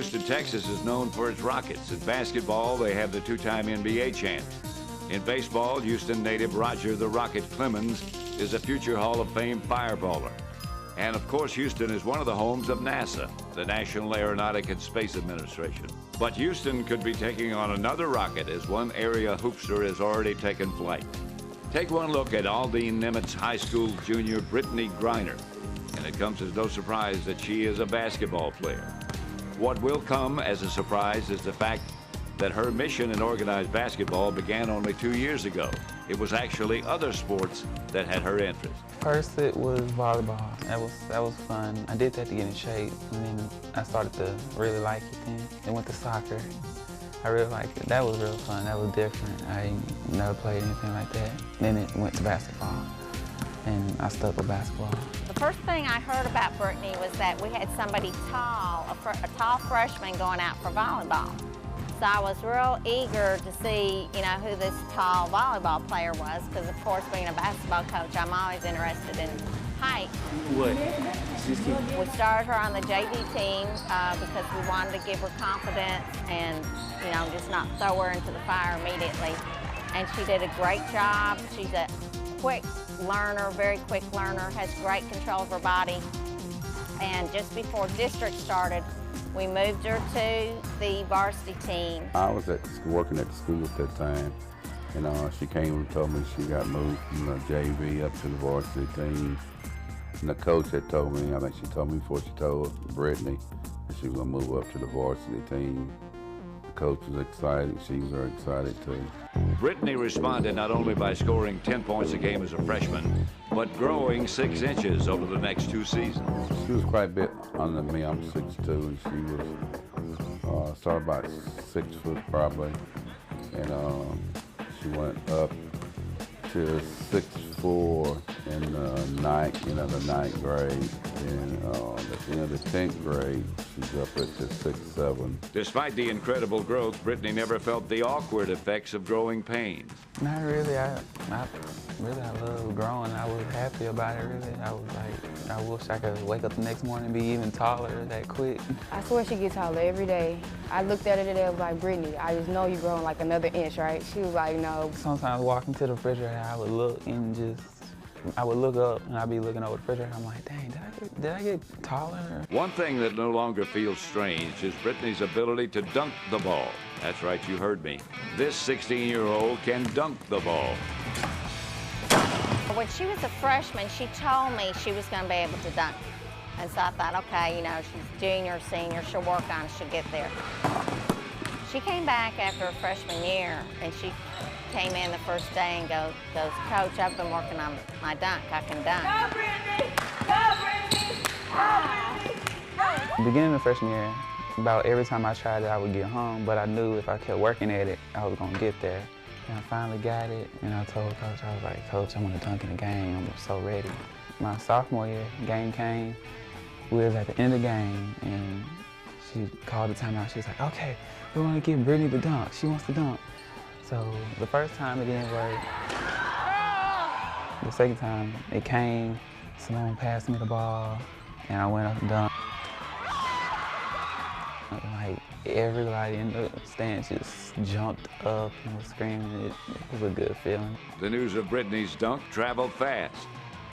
Houston, Texas is known for its Rockets. In basketball, they have the two-time NBA champ. In baseball, Houston native Roger the Rocket Clemens is a future Hall of Fame fireballer. And of course, Houston is one of the homes of NASA, the National Aeronautic and Space Administration. But Houston could be taking on another rocket as one area hoopster has already taken flight. Take one look at Aldine Nimitz High School junior Brittney Griner, and it comes as no surprise that she is a basketball player. What will come as a surprise is the fact that her mission in organized basketball began only 2 years ago. It was actually other sports that had her interest. First it was volleyball. That was fun. I did that to get in shape, and then I started to really like it then. Then went to soccer. I really liked it. That was real fun. That was different. I never played anything like that. Then it went to basketball, and I stuck with basketball. The first thing I heard about Brittney was that we had somebody tall, a tall freshman going out for volleyball. So I was real eager to see, who this tall volleyball player was, because of course, being a basketball coach, I'm always interested in height. What? We started her on the JV team because we wanted to give her confidence and, just not throw her into the fire immediately. And she did a great job. She's a quick learner, very quick learner, has great control of her body. And just before district started, we moved her to the varsity team. I was working at the school at that time, and she came and told me she got moved from the JV up to the varsity team. And the coach had told me, I think she told me before she told Brittney, that she was going to move up to the varsity team. The coach was excited, she was very excited too. Brittney responded not only by scoring 10 points a game as a freshman, but growing 6 inches over the next 2 seasons. She was quite a bit under me. I'm 6'2", and she was started about 6 foot probably, and she went up to 6'4" in the ninth grade, and at the end of the 10th grade, she's up at the 6'7". Despite the incredible growth, Brittney never felt the awkward effects of growing pains. Not really. I love growing. I was happy about it, really. I was like, I wish I could wake up the next morning and be even taller that quick. I swear she gets taller every day. I looked at her today, I was like, Brittney, I just know you're growing like another inch, right? She was like, no. Sometimes walking to the refrigerator, I would look and I would look up and I'd be looking over the refrigerator. I'm like, dang, did I get taller? One thing that no longer feels strange is Brittney's ability to dunk the ball. That's right, you heard me. This 16-year-old can dunk the ball. When she was a freshman, she told me she was going to be able to dunk. And so I thought, okay, she's junior, senior, she'll work on it, she'll get there. She came back after her freshman year, and she came in the first day and goes, Coach, I've been working on my dunk. I can dunk. Go, Brittney! Go, Brittney! Go, Brittney! Go! Beginning of freshman year, about every time I tried it, I would get home, but I knew if I kept working at it, I was going to get there. And I finally got it, and I told Coach, I was like, Coach, I want to dunk in the game. I'm so ready. My sophomore year, game came. We was at the end of the game, and she called the timeout. She was like, okay, we want to give Brittney the dunk. She wants to dunk. So the first time it didn't work. The second time it came, someone passed me the ball, and I went up and dunked. Like everybody in the stands just jumped up and was screaming. It was a good feeling. The news of Brittney's dunk traveled fast.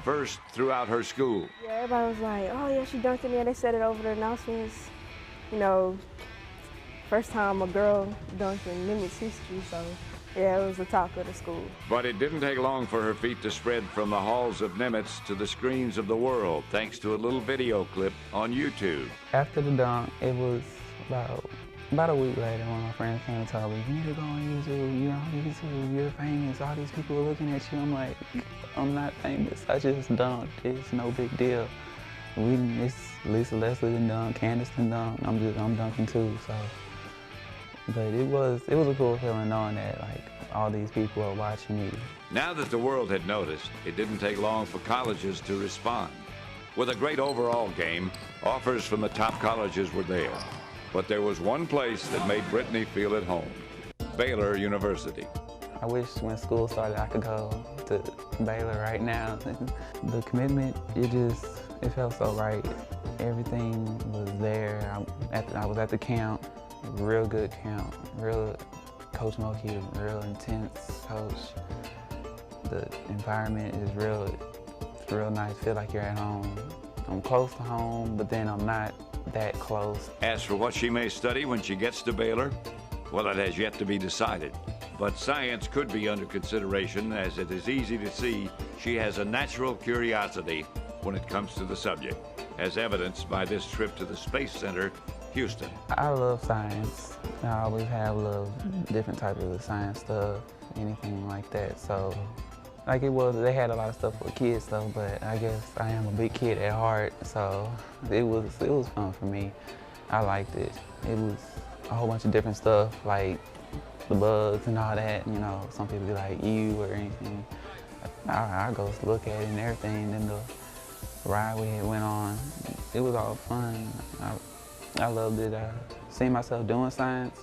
First throughout her school. Yeah, everybody was like, oh yeah, she dunked in there. They said it over the announcements. First time a girl dunked in Nimitz history, so yeah, it was the talk of the school. But it didn't take long for her feet to spread from the halls of Nimitz to the screens of the world, thanks to a little video clip on YouTube. After the dunk, it was about a week later when my friends came and told me, you need to go on YouTube, you're on YouTube, you're famous, all these people are looking at you. I'm like, I'm not famous, I just dunked, it's no big deal. It's Lisa Leslie done dunk, Candace done dunk, I'm dunking too, so. But it was a cool feeling knowing that all these people are watching me. Now that the world had noticed, it didn't take long for colleges to respond. With a great overall game, offers from the top colleges were there. But there was one place that made Brittney feel at home, Baylor University. I wish when school started I could go to Baylor right now. The commitment, it just It felt so right. Everything was there. I was at the camp, real good camp, Coach Moki, real intense coach. The environment is it's real nice. Feel like you're at home. I'm close to home, but then I'm not that close. As for what she may study when she gets to Baylor, well, it has yet to be decided. But science could be under consideration, as it is easy to see she has a natural curiosity when it comes to the subject, as evidenced by this trip to the Space Center, Houston. I love science. I always have loved different types of science stuff, anything like that. So, like they had a lot of stuff for kids though, but I guess I am a big kid at heart, so it was fun for me. I liked it. It was a whole bunch of different stuff, like the bugs and all that, you know, some people be like you or anything. I go look at it and everything, and the ride we went on, it was all fun. I loved it. Seeing myself doing science,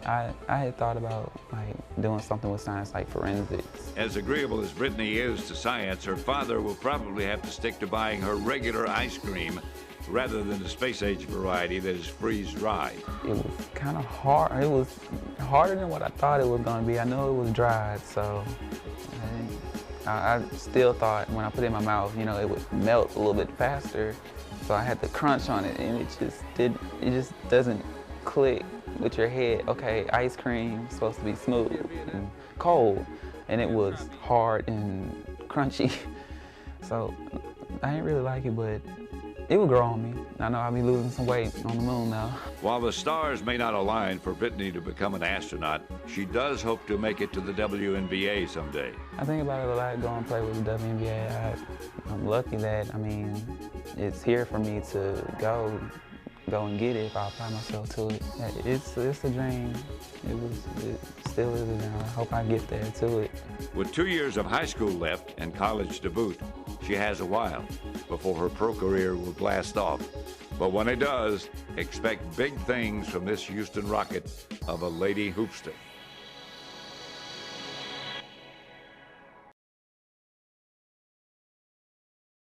I had thought about like doing something with science like forensics. As agreeable as Brittney is to science, her father will probably have to stick to buying her regular ice cream rather than the space-age variety that is freeze-dried. It was kind of hard. It was harder than what I thought it was going to be. I know it was dried, so I still thought when I put it in my mouth, you know, it would melt a little bit faster. So I had to crunch on it, and it just doesn't click with your head. Okay, ice cream is supposed to be smooth and cold, and it was hard and crunchy. So I didn't really like it, but it would grow on me. I know I'll be losing some weight on the moon now. While the stars may not align for Brittney to become an astronaut, she does hope to make it to the WNBA someday. I think about it a lot, going and play with the WNBA. I'm lucky that, it's here for me to go and get it if I apply myself to it. It's a dream. It still is a dream. I hope I get there to it. With 2 years of high school left and college to boot, she has a while before her pro career will blast off. But when it does, expect big things from this Houston Rocket of a lady hoopster.